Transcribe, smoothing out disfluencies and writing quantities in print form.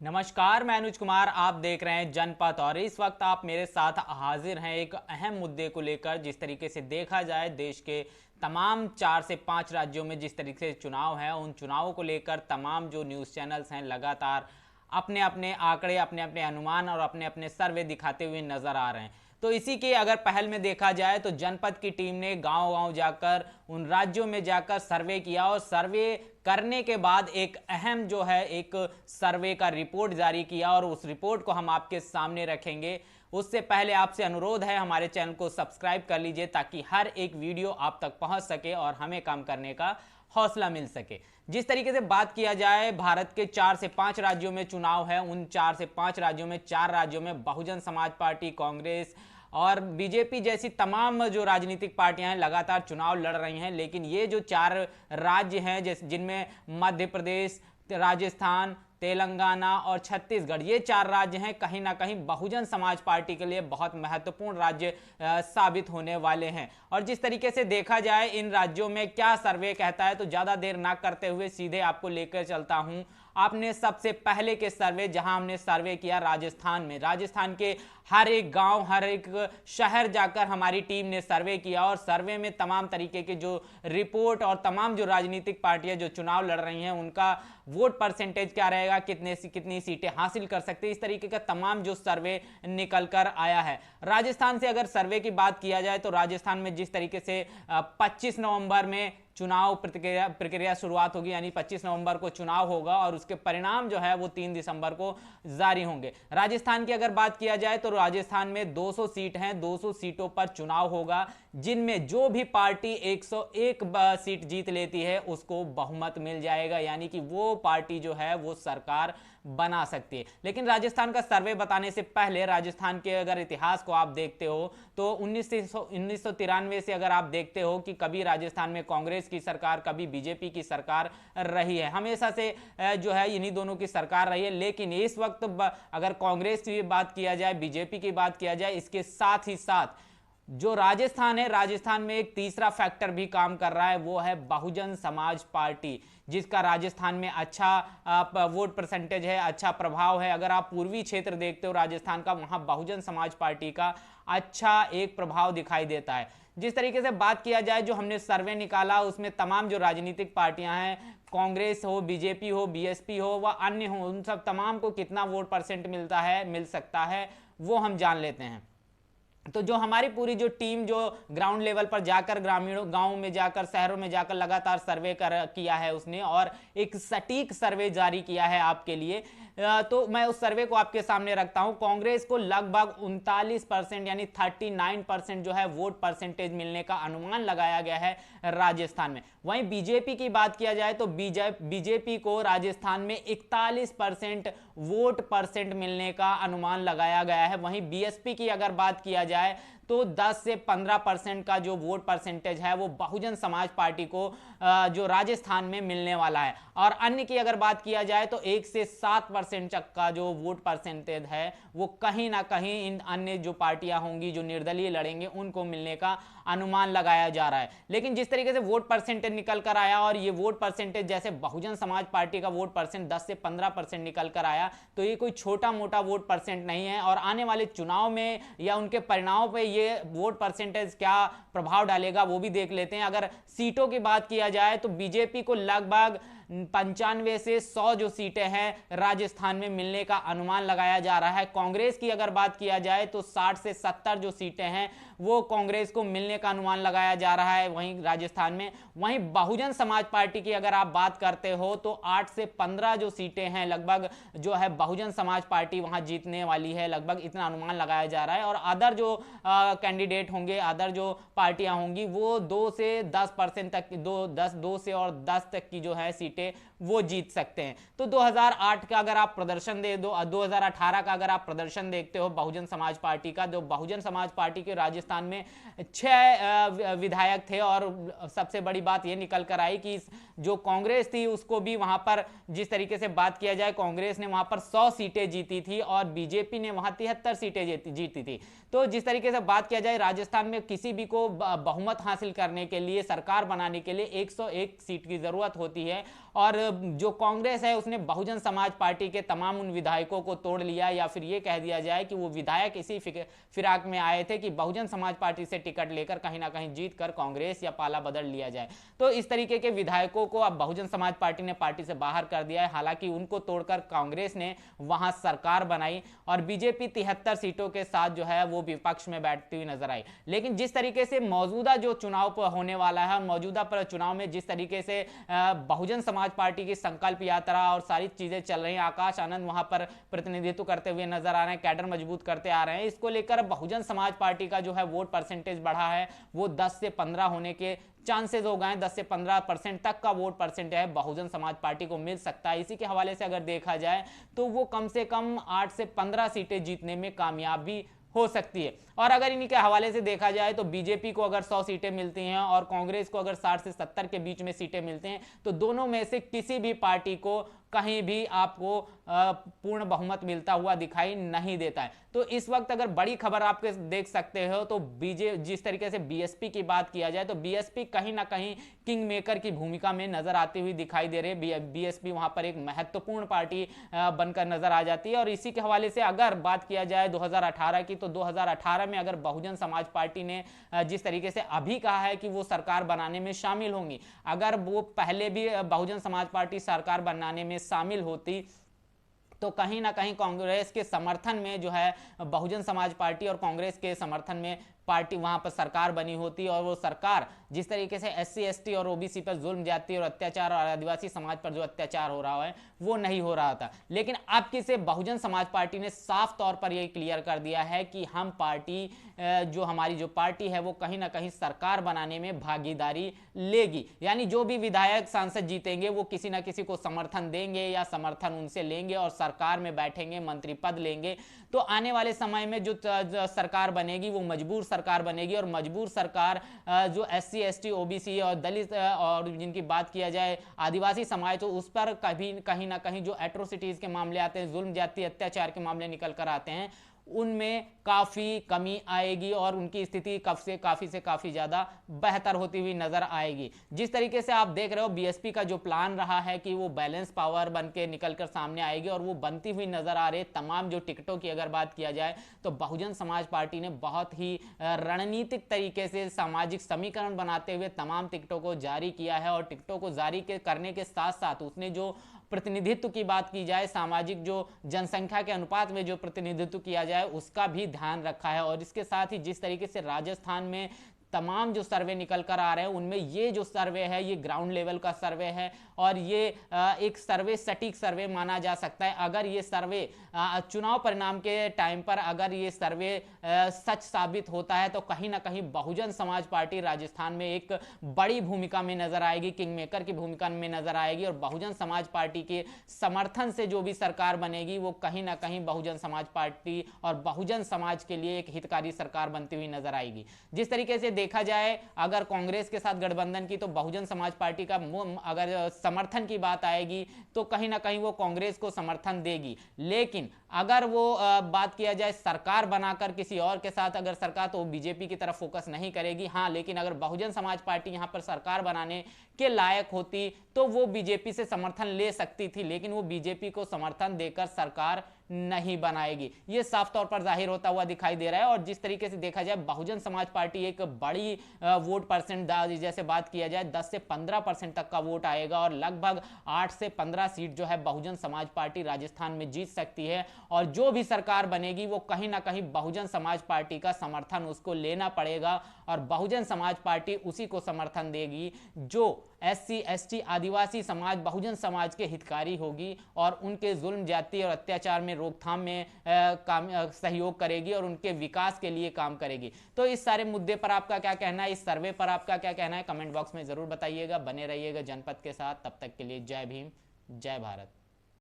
नमस्कार, मैं अनुज कुमार। आप देख रहे हैं जनपथ और इस वक्त आप मेरे साथ हाजिर हैं एक अहम मुद्दे को लेकर। जिस तरीके से देखा जाए देश के तमाम 4 से 5 राज्यों में जिस तरीके से चुनाव है, उन चुनावों को लेकर तमाम जो न्यूज़ चैनल्स हैं लगातार अपने अपने आंकड़े, अपने अपने अनुमान और अपने अपने सर्वे दिखाते हुए नजर आ रहे हैं। तो इसी के अगर पहल में देखा जाए तो जनपद की टीम ने गांव-गांव जाकर उन राज्यों में जाकर सर्वे किया और सर्वे करने के बाद एक अहम जो है एक सर्वे का रिपोर्ट जारी किया और उस रिपोर्ट को हम आपके सामने रखेंगे। उससे पहले आपसे अनुरोध है, हमारे चैनल को सब्सक्राइब कर लीजिए ताकि हर एक वीडियो आप तक पहुंच सके और हमें काम करने का हौसला मिल सके। जिस तरीके से बात किया जाए, भारत के 4 से 5 राज्यों में चुनाव है। उन 4 से 5 राज्यों में 4 राज्यों में बहुजन समाज पार्टी, कांग्रेस और बीजेपी जैसी तमाम जो राजनीतिक पार्टियां हैं लगातार चुनाव लड़ रही हैं। लेकिन ये जो 4 राज्य हैं जिनमें मध्य प्रदेश, राजस्थान, तेलंगाना और छत्तीसगढ़, ये 4 राज्य हैं, कहीं ना कहीं बहुजन समाज पार्टी के लिए बहुत महत्वपूर्ण राज्य साबित होने वाले हैं। और जिस तरीके से देखा जाए इन राज्यों में क्या सर्वे कहता है, तो ज़्यादा देर ना करते हुए सीधे आपको लेकर चलता हूं आपने सबसे पहले के सर्वे, जहां हमने सर्वे किया राजस्थान में। राजस्थान के हर एक गांव, हर एक शहर जाकर हमारी टीम ने सर्वे किया और सर्वे में तमाम तरीके के जो रिपोर्ट और तमाम जो राजनीतिक पार्टियां जो चुनाव लड़ रही हैं उनका वोट परसेंटेज क्या रहेगा, कितनी सीटें हासिल कर सकते हैं, इस तरीके का तमाम जो सर्वे निकल कर आया है। राजस्थान से अगर सर्वे की बात किया जाए तो राजस्थान में जिस तरीके से 25 नवंबर में चुनाव प्रक्रिया शुरुआत होगी, यानी 25 नवंबर को चुनाव होगा और उसके परिणाम जो है वो 3 दिसंबर को जारी होंगे। राजस्थान की अगर बात किया जाए तो राजस्थान में 200 सीट हैं, 200 सीटों पर चुनाव होगा, जिनमें जो भी पार्टी 101 सीट जीत लेती है उसको बहुमत मिल जाएगा, यानी कि वो पार्टी जो है वो सरकार बना सकती है। लेकिन राजस्थान का सर्वे बताने से पहले राजस्थान के अगर इतिहास को आप देखते हो तो 1993 से अगर आप देखते हो कि कभी राजस्थान में कांग्रेस की सरकार, कभी बीजेपी की सरकार रही है, हमेशा से जो है इन्हीं दोनों की सरकार रही है। लेकिन इस वक्त अगर कांग्रेस की बात किया जाए, बीजेपी की बात किया जाए, इसके साथ ही साथ जो राजस्थान है, राजस्थान में एक तीसरा फैक्टर भी काम कर रहा है, वो है बहुजन समाज पार्टी, जिसका राजस्थान में अच्छा वोट परसेंटेज है, अच्छा प्रभाव है। अगर आप पूर्वी क्षेत्र देखते हो राजस्थान का, वहां बहुजन समाज पार्टी का अच्छा एक प्रभाव दिखाई देता है। जिस तरीके से बात किया जाए, जो हमने सर्वे निकाला उसमें तमाम जो राजनीतिक पार्टियां हैं, कांग्रेस हो, बीजेपी हो, बीएसपी हो व अन्य हो, उन सब तमाम को कितना वोट परसेंट मिल सकता है वो हम जान लेते हैं। तो जो हमारी पूरी जो टीम जो ग्राउंड लेवल पर जाकर ग्रामीणों, गांव में जाकर, शहरों में जाकर लगातार सर्वे किया है उसने, और एक सटीक सर्वे जारी किया है आपके लिए। तो मैं उस सर्वे को आपके सामने रखता हूं। कांग्रेस को लगभग 39% यानी 39% जो है वोट परसेंटेज मिलने का अनुमान लगाया गया है राजस्थान में। वहीं बीजेपी की बात किया जाए तो बीजेपी को राजस्थान में 41% वोट परसेंट मिलने का अनुमान लगाया गया है। वहीं बीएसपी की अगर बात किया जाए तो 10 से 15% का जो वोट परसेंटेज है वो बहुजन समाज पार्टी को जो राजस्थान में मिलने वाला है। और अन्य की अगर बात किया जाए तो 1 से 7% तक का जो वोट परसेंटेज है वो कहीं ना कहीं इन अन्य जो पार्टियां होंगी जो निर्दलीय लड़ेंगे उनको मिलने का अनुमान लगाया जा रहा है। लेकिन जिस तरीके से वोट परसेंटेज निकल कर आया, और ये वोट परसेंटेज जैसे बहुजन समाज पार्टी का वोट परसेंट 10 से 15% निकल कर आया, तो ये कोई छोटा मोटा वोट परसेंट नहीं है। और आने वाले चुनाव में या उनके परिणामों पर ये वोट परसेंटेज क्या प्रभाव डालेगा वो भी देख लेते हैं। अगर सीटों की बात किया जाए तो बीजेपी को लगभग 95 से 100 जो सीटें हैं राजस्थान में मिलने का अनुमान लगाया जा रहा है। कांग्रेस की अगर बात किया जाए तो 60 से 70 जो सीटें हैं वो कांग्रेस को मिलने का अनुमान लगाया जा रहा है वहीं राजस्थान में। वहीं बहुजन समाज पार्टी की अगर आप बात करते हो तो 8 से 15 जो सीटें हैं लगभग जो है बहुजन समाज पार्टी वहां जीतने वाली है, लगभग इतना अनुमान लगाया जा रहा है। और अदर जो कैंडिडेट होंगे, अदर जो पार्टियां होंगी, वो 2 से 10% तक, 2 से और 10 तक की जो है सीटें वो जीत सकते हैं। तो 2008 का अगर आप प्रदर्शन 2018 का अगर आप प्रदर्शन देखते हो बहुजन समाज पार्टी का, जो बहुजन समाज पार्टी के राजस्थान में 6 विधायक थे। और सबसे बड़ी बात ये निकल कर आई कि जो कांग्रेस थी उसको भी वहां पर, जिस तरीके से बात किया जाए, कांग्रेस ने वहां पर 100 सीटें जीती थी और बीजेपी ने वहां 73 सीटें जीती थी। तो जिस तरीके से बात किया जाए, राजस्थान में किसी भी को बहुमत हासिल करने के लिए, सरकार बनाने के लिए 101 सीट की जरूरत होती है और जो कांग्रेस है उसने बहुजन समाज पार्टी के तमाम उन विधायकों को तोड़ लिया, या फिर ये कह दिया जाए कि वो विधायक इसी फिराक में आए थे कि बहुजन समाज पार्टी से टिकट लेकर कहीं ना कहीं जीत कर कांग्रेस या पाला बदल लिया जाए। तो इस तरीके के विधायकों को अब बहुजन समाज पार्टी ने पार्टी से बाहर कर दिया है। हालांकि उनको तोड़कर कांग्रेस ने वहां सरकार बनाई और बीजेपी 73 सीटों के साथ जो है वो विपक्ष में बैठती हुई नजर आई। लेकिन जिस तरीके से मौजूदा जो चुनाव होने वाला है, मौजूदा चुनाव में जिस तरीके से बहुजन समाज पार्टी की संकल्प यात्रा और सारी चीजें चल रही हैं, आकाश आनंद वहां पर प्रतिनिधित्व करते हुए नजर आ रहे हैं, कैडर मजबूत करते आ रहे हैं, इसको लेकर बहुजन समाज पार्टी का जो है वोट परसेंटेज बढ़ा है, वो 10 से 15 होने के चांसेस हो गए। 10 से 15% तक का वोट परसेंटेज है बहुजन समाज पार्टी को मिल सकता है। इसी के हवाले से अगर देखा जाए तो वो कम से कम 8 से 15 सीटें जीतने में कामयाब भी हो सकती है। और अगर इन्हीं के हवाले से देखा जाए तो बीजेपी को अगर 100 सीटें मिलती हैं और कांग्रेस को अगर 60 से 70 के बीच में सीटें मिलती हैं, तो दोनों में से किसी भी पार्टी को कहीं भी आपको पूर्ण बहुमत मिलता हुआ दिखाई नहीं देता है। तो इस वक्त अगर बड़ी खबर आप देख सकते हो तो जिस तरीके से बीएसपी की बात किया जाए तो बीएसपी कहीं ना कहीं किंग मेकर की भूमिका में नजर आती हुई दिखाई दे रही है। बीएसपी वहां पर एक महत्वपूर्ण पार्टी बनकर नजर आ जाती है। और इसी के हवाले से अगर बात किया जाए 2018 की, तो 2018 में अगर बहुजन समाज पार्टी ने जिस तरीके से अभी कहा है कि वो सरकार बनाने में शामिल होंगी, अगर वो पहले भी बहुजन समाज पार्टी सरकार बनाने में शामिल होती तो कहीं ना कहीं कांग्रेस के समर्थन में जो है बहुजन समाज पार्टी और कांग्रेस के समर्थन में पार्टी वहां पर सरकार बनी होती, और वो सरकार जिस तरीके से एससी एसटी और ओबीसी पर जुल्म ज्यादती और अत्याचार और आदिवासी समाज पर जो अत्याचार हो रहा है वो नहीं हो रहा था। लेकिन अब किसे बहुजन समाज पार्टी ने साफ तौर पर यह क्लियर कर दिया है कि हम पार्टी जो हमारी जो पार्टी है वो कहीं ना कहीं सरकार बनाने में भागीदारी लेगी। यानी जो भी विधायक सांसद जीतेंगे वो किसी ना किसी को समर्थन देंगे या समर्थन उनसे लेंगे और सरकार में बैठेंगे, मंत्री पद लेंगे। तो आने वाले समय में जो सरकार बनेगी वो मजबूर सरकार बनेगी, और मजबूर सरकार जो एससी एसटी ओबीसी और दलित और जिनकी बात किया जाए आदिवासी समाज, तो उस पर कभी कहीं ना कहीं जो एट्रोसिटीज के मामले आते हैं, जुल्म ज्यादती अत्याचार के मामले निकल कर आते हैं, उनमें काफी कमी आएगी और उनकी स्थिति काफी से काफी ज्यादा बेहतर होती हुई नजर आएगी। जिस तरीके से आप देख रहे हो बीएसपी का जो प्लान रहा है कि वो बैलेंस पावर बन के निकलकर सामने आएगी और वो बनती हुई नजर आ रही है। तमाम जो टिकटों की अगर बात किया जाए तो बहुजन समाज पार्टी ने बहुत ही रणनीतिक तरीके से सामाजिक समीकरण बनाते हुए तमाम टिकटों को जारी किया है, और टिकटों को जारी करने के साथ साथ उसने जो प्रतिनिधित्व की बात की जाए, सामाजिक जो जनसंख्या के अनुपात में जो प्रतिनिधित्व किया जाए उसका भी ध्यान रखा है। और इसके साथ ही जिस तरीके से राजस्थान में तमाम जो सर्वे निकल कर आ रहे हैं उनमें ये जो सर्वे है ये ग्राउंड लेवल का सर्वे है, और ये एक सर्वे सटीक सर्वे माना जा सकता है। अगर ये सर्वे चुनाव परिणाम के टाइम पर अगर ये सर्वे सच साबित होता है तो कहीं ना कहीं बहुजन समाज पार्टी राजस्थान में एक बड़ी भूमिका में नजर आएगी, किंग मेकर की भूमिका में नजर आएगी, और बहुजन समाज पार्टी के समर्थन से जो भी सरकार बनेगी वो कहीं ना कहीं बहुजन समाज पार्टी और बहुजन समाज के लिए एक हितकारी सरकार बनती हुई नजर आएगी। जिस तरीके से देखा जाए अगर कांग्रेस के साथ गठबंधन की, तो बहुजन समाज पार्टी का अगर समर्थन की बात आएगी तो कहीं ना कहीं वो कांग्रेस को समर्थन देगी। लेकिन अगर वो बात किया जाए सरकार बनाकर किसी और के साथ अगर सरकार, तो बीजेपी की तरफ फोकस नहीं करेगी। हाँ, लेकिन अगर बहुजन समाज पार्टी यहां पर सरकार बनाने के लायक होती तो वो बीजेपी से समर्थन ले सकती थी, लेकिन वो बीजेपी को समर्थन देकर सरकार नहीं बनाएगी। ये साफ तौर पर जाहिर होता हुआ दिखाई दे रहा है। और जिस तरीके से देखा जाए बहुजन समाज पार्टी एक बड़ी वोट परसेंट, जैसे बात किया जाए 10 से 15% तक का वोट आएगा और लगभग 8 से 15 सीट जो है बहुजन समाज पार्टी राजस्थान में जीत सकती है। और जो भी सरकार बनेगी वो कहीं ना कहीं बहुजन समाज पार्टी का समर्थन उसको लेना पड़ेगा, और बहुजन समाज पार्टी उसी को समर्थन देगी जो एससी एसटी आदिवासी समाज बहुजन समाज के हितकारी होगी और उनके जुल्म ज्यादती और अत्याचार में रोकथाम में सहयोग करेगी और उनके विकास के लिए काम करेगी। तो इस सारे मुद्दे पर आपका क्या कहना है, इस सर्वे पर आपका क्या कहना है, कमेंट बॉक्स में जरूर बताइएगा। बने रहिएगा जनपद के साथ। तब तक के लिए जय भीम, जय भारत।